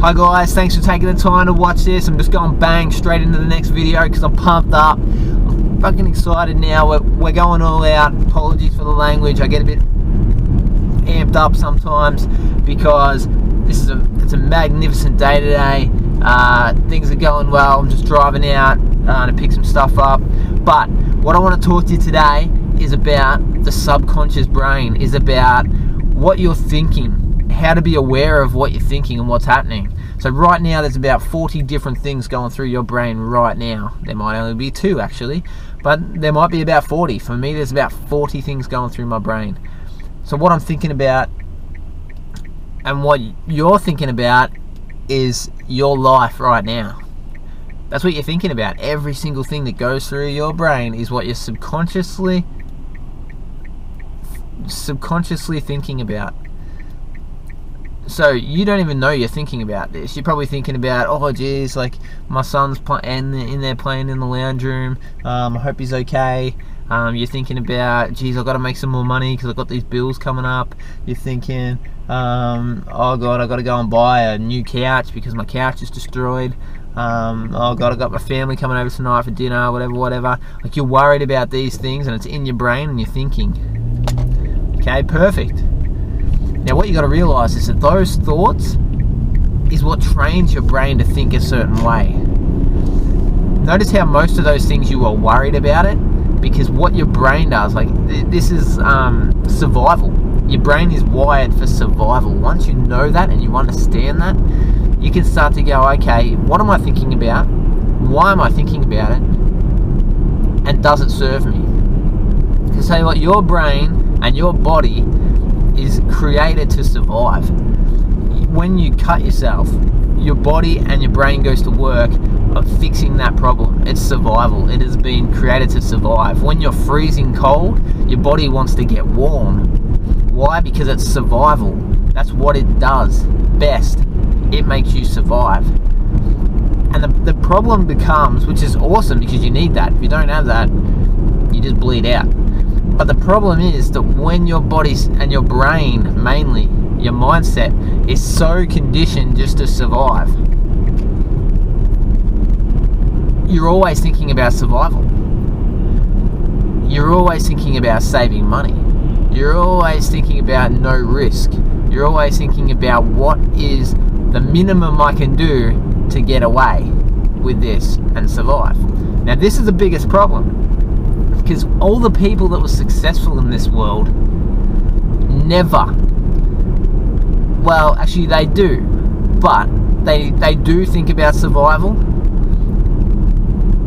Hi guys, thanks for taking the time to watch this. I'm just going bang straight into the next video because I'm pumped up. I'm fucking excited now. We're going all out. Apologies for the language. I get a bit amped up sometimes because it's a magnificent day today. Things are going well. I'm just driving out to pick some stuff up. But what I want to talk to you today is about the subconscious brain, is about what you're thinking, how to be aware of what you're thinking and what's happening. So right now there's about 40 different things going through your brain right now. There might only be 2 actually, but there might be about 40. For me, there's about 40 things going through my brain. So what I'm thinking about and what you're thinking about is your life right now. That's what you're thinking about. Every single thing that goes through your brain is what you're subconsciously thinking about. So you don't even know you're thinking about this. You're probably thinking about, oh geez, like my son's in there playing in the lounge room. I hope he's okay. You're thinking about, geez, I've got to make some more money because I've got these bills coming up. You're thinking, oh God, I've got to go and buy a new couch because my couch is destroyed. Oh God, I've got my family coming over tonight for dinner, whatever. Like you're worried about these things and it's in your brain and you're thinking. Okay, perfect. Now what you got to realize is that those thoughts is what trains your brain to think a certain way. Notice how most of those things you are worried about it, because what your brain does, like this is survival. Your brain is wired for survival. Once you know that and you understand that, you can start to go, okay, what am I thinking about? Why am I thinking about it? And does it serve me? To say what, your brain and your body is created to survive. When you cut yourself, your body and your brain goes to work of fixing that problem. It's survival. It has been created to survive. When you're freezing cold, your body wants to get warm. Why? Because it's survival. That's what it does best. It makes you survive. And the problem becomes, which is awesome because you need that. If you don't have that, you just bleed out. But the problem is that when your body and your brain, mainly your mindset, is so conditioned just to survive, you're always thinking about survival. You're always thinking about saving money. You're always thinking about no risk. You're always thinking about what is the minimum I can do to get away with this and survive. Now this is the biggest problem, because all the people that were successful in this world never, well actually they do, but they do think about survival,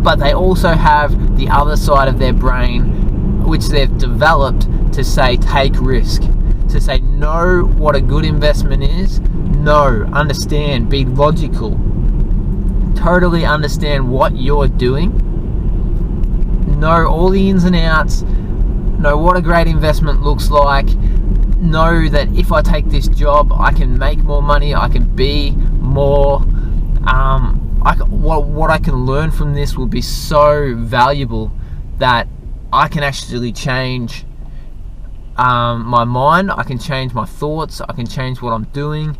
but they also have the other side of their brain which they've developed to say take risk, to say know what a good investment is, know, understand, be logical, totally understand what you're doing, know all the ins and outs, know what a great investment looks like, know that if I take this job I can make more money, I can be more, what I can learn from this will be so valuable that I can actually change my mind, I can change my thoughts, I can change what I'm doing.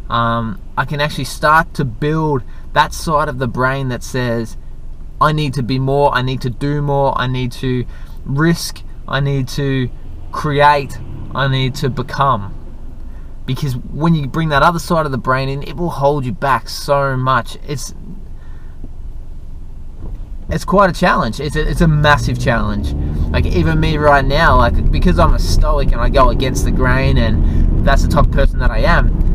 I can actually start to build that side of the brain that says I need to be more, I need to do more, I need to risk, I need to create, I need to become. Because when you bring that other side of the brain in, it will hold you back so much. It's quite a challenge. It's a massive challenge. Like even me right now, like because I'm a stoic and I go against the grain and that's the type of person that I am,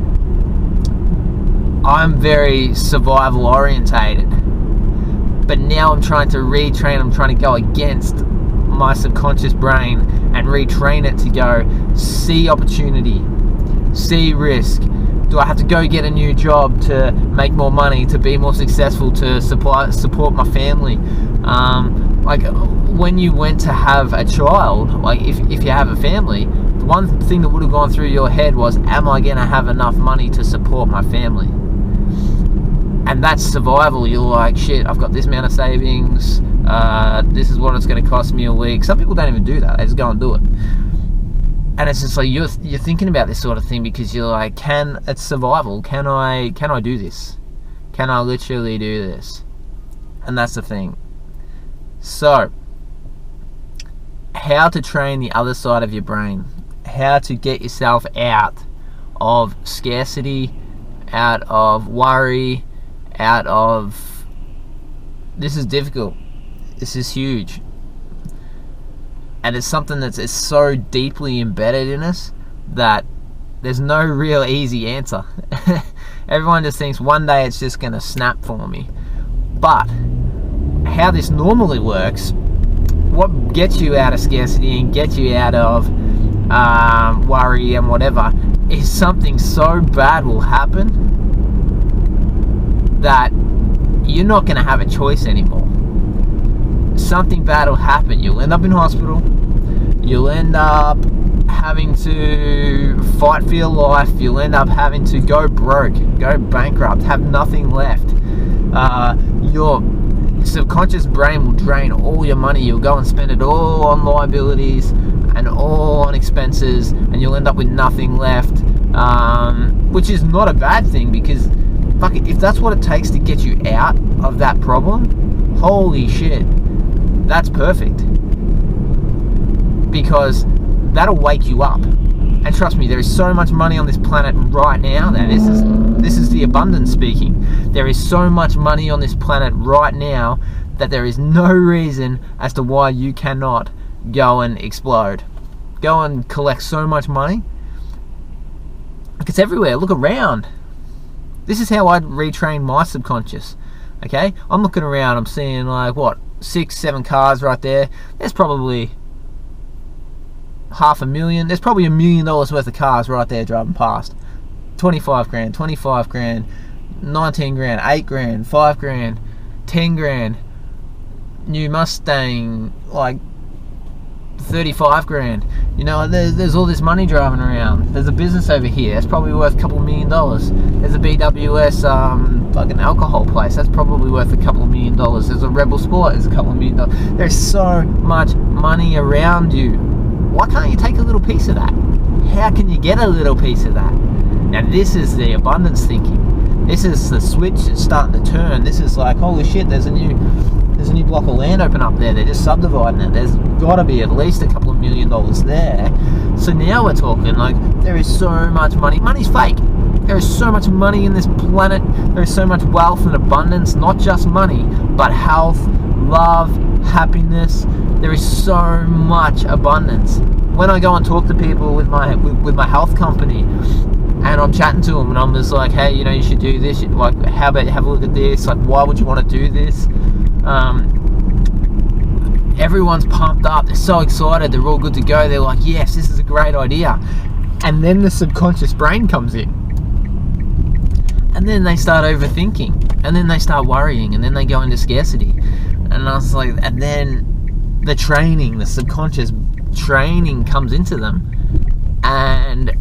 I'm very survival orientated. But now I'm trying to retrain, I'm trying to go against my subconscious brain and retrain it to go see opportunity, see risk. Do I have to go get a new job to make more money, to be more successful, to support my family? Like when you went to have a child, like if you have a family, the one thing that would have gone through your head was, am I going to have enough money to support my family? And that's survival. You're like, shit, I've got this amount of savings, this is what it's going to cost me a week. Some people don't even do that, they just go and do it. And it's just like you're thinking about this sort of thing because you're like, it's survival. Can I do this? Can I literally do this? And that's the thing. So, how to train the other side of your brain. How to get yourself out of scarcity, out of worry, out of... This is difficult. This is huge. And it's something that's so deeply embedded in us that there's no real easy answer. Everyone just thinks one day it's just going to snap for me. But how this normally works, what gets you out of scarcity and gets you out of worry and whatever, is something so bad will happen that you're not going to have a choice anymore. Something bad will happen. You'll end up in hospital. You'll end up having to fight for your life. You'll end up having to go broke, go bankrupt, have nothing left. Your subconscious brain will drain all your money. You'll go and spend it all on liabilities and all on expenses, and you'll end up with nothing left, which is not a bad thing, because fuck it, if that's what it takes to get you out of that problem, holy shit, that's perfect, because that'll wake you up. And trust me, there is so much money on this planet right now that this is the abundance speaking. There is so much money on this planet right now that there is no reason as to why you cannot go and explode. Go and collect so much money. Look, it's everywhere. Look around. This is how I retrain my subconscious. Okay? I'm looking around, I'm seeing like, what, 6-7 cars right there. There's probably $500,000. There's probably $1 million worth of cars right there driving past. 25 grand, 25 grand, 19 grand, 8 grand, 5 grand, 10 grand. New Mustang, like 35 grand. You know, there's all this money driving around. There's a business over here that's probably worth a couple $1 million. There's a BWS fucking alcohol place that's probably worth a couple $1 million. There's a Rebel Sport, there's a couple $1 million. There's so much money around you. Why can't you take a little piece of that? How can you get a little piece of that? Now this is the abundance thinking. This is the switch that's starting to turn. This is like, holy shit, there's a new block of land open up there. They're just subdividing it. There's got to be at least a couple $1 million there. So now we're talking like there is so much money. Money's fake. There is so much money in this planet. There is so much wealth and abundance. Not just money, but health, love, happiness. There is so much abundance. When I go and talk to people with my health company, and I'm chatting to them, and I'm just like, hey, you know, you should do this. Like, how about you have a look at this? Like, why would you want to do this? Everyone's pumped up. They're so excited. They're all good to go. They're like, yes, this is a great idea. And then the subconscious brain comes in, and then they start overthinking, and then they start worrying, and then they go into scarcity. And I was like, and then the training, the subconscious training comes into them, and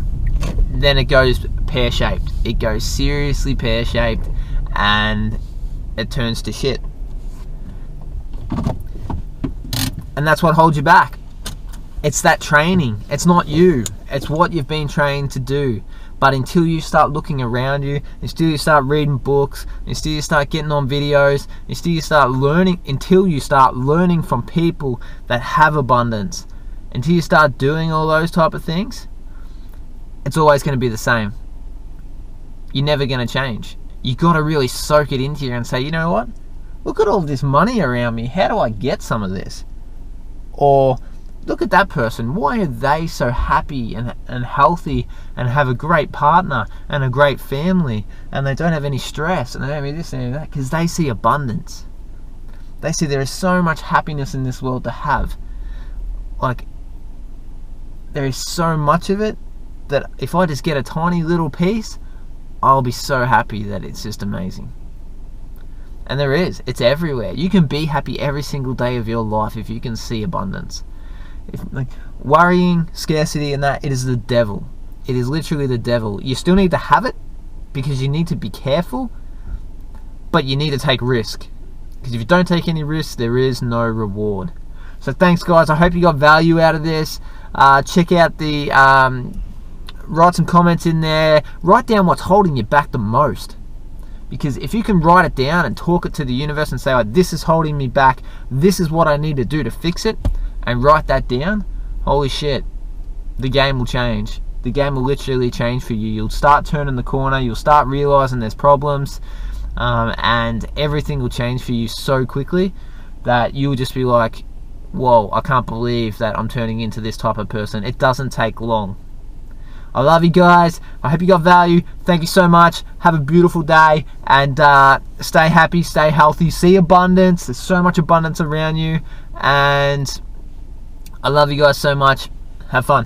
then it goes pear-shaped. It goes seriously pear-shaped, and it turns to shit. And that's what holds you back. It's that training. It's not you. It's what you've been trained to do. But until you start looking around you, until you start reading books, until you start getting on videos, until you start learning from people that have abundance, until you start doing all those type of things, it's always going to be the same. You're never going to change. You got to really soak it into you and say, you know what? Look at all this money around me. How do I get some of this? Or look at that person. Why are they so happy and healthy and have a great partner and a great family, and they don't have any stress and they don't have this and that? Because they see abundance. They see there is so much happiness in this world to have. Like, there is so much of it that if I just get a tiny little piece, I'll be so happy that it's just amazing. And there is. It's everywhere. You can be happy every single day of your life if you can see abundance. Like, worrying, scarcity and that, it is the devil. It is literally the devil. You still need to have it because you need to be careful, but you need to take risk. Because if you don't take any risk, there is no reward. So thanks guys. I hope you got value out of this. Check out the write some comments in there. Write down what's holding you back the most. Because if you can write it down and talk it to the universe and say, like, this is holding me back, this is what I need to do to fix it, and write that down, holy shit, the game will change. The game will literally change for you. You'll start turning the corner. You'll start realizing there's problems, and everything will change for you so quickly that you'll just be like, whoa, I can't believe that I'm turning into this type of person. It doesn't take long. I love you guys. I hope you got value. Thank you so much. Have a beautiful day, and stay happy, stay healthy, see abundance. There's so much abundance around you, and I love you guys so much. Have fun.